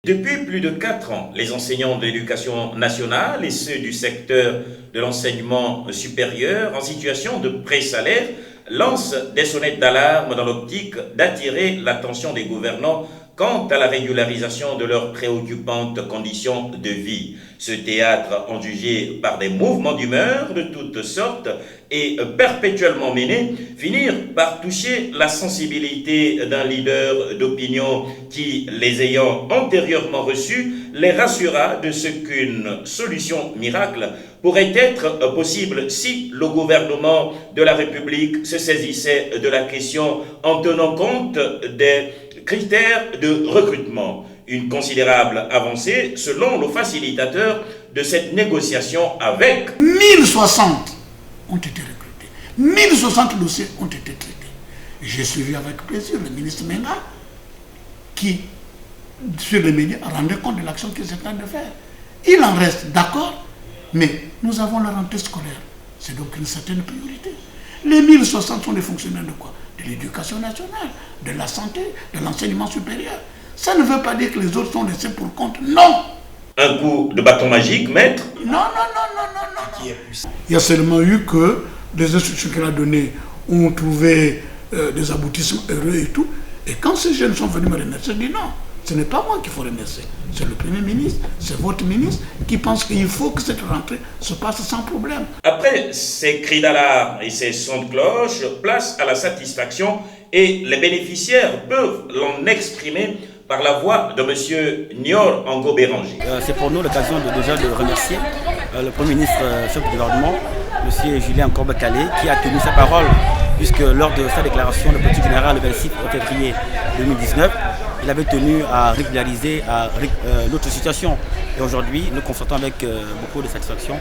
Depuis plus de 4 ans, les enseignants de l'éducation nationale et ceux du secteur de l'enseignement supérieur en situation de pré-salaire lancent des sonnettes d'alarme dans l'optique d'attirer l'attention des gouvernants quant à la régularisation de leurs préoccupantes conditions de vie. Ce théâtre, enjugé par des mouvements d'humeur de toutes sortes et perpétuellement menés, finirent par toucher la sensibilité d'un leader d'opinion qui, les ayant antérieurement reçus, les rassura de ce qu'une solution miracle pourrait être possible si le gouvernement de la République se saisissait de la question en tenant compte des critères de recrutement. Une considérable avancée selon le facilitateur de cette négociation avec 1060 ont été recrutés. 1060 dossiers ont été traités. J'ai suivi avec plaisir le ministre Menga qui, sur les médias, rendait compte de l'action qu'il est en train de faire. Il en reste d'accord, mais nous avons la rentrée scolaire. C'est donc une certaine priorité. Les 1060 sont des fonctionnaires de quoi? De l'éducation nationale, de la santé, de l'enseignement supérieur. Ça ne veut pas dire que les autres sont laissés pour compte. Non! Un coup de bâton magique, maître? Non. Il y a seulement eu que les instructions qu'elle a données ont trouvé des aboutissements heureux et tout. Et quand ces jeunes sont venus me remercier, je dis non, ce n'est pas moi qu'il faut remercier. C'est le Premier ministre, c'est votre ministre qui pense qu'il faut que cette rentrée se passe sans problème. Après ces cris d'alarme et ces sons de cloche, place à la satisfaction et les bénéficiaires peuvent l'en exprimer par la voix de M. Nior Ango Béranger. C'est pour nous l'occasion déjà de remercier le Premier ministre, chef du gouvernement, M. Julien Courbet-Kalé, qui a tenu sa parole, puisque lors de sa déclaration de politique générale le 26 février 2019, il avait tenu à régulariser notre situation. Et aujourd'hui, nous constatons avec beaucoup de satisfaction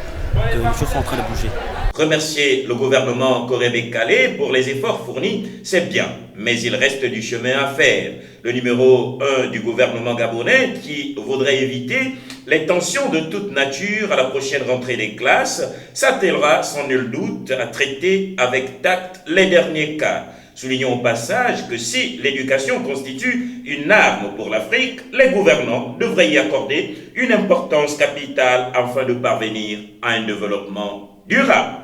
que les choses sont en train de bouger. Remercier le gouvernement Courbet-Kalé pour les efforts fournis, c'est bien, mais il reste du chemin à faire. Le numéro 1 du gouvernement gabonais qui voudrait éviter les tensions de toute nature à la prochaine rentrée des classes s'attellera sans nul doute à traiter avec tact les derniers cas. Soulignons au passage que si l'éducation constitue une arme pour l'Afrique, les gouvernants devraient y accorder une importance capitale afin de parvenir à un développement durable.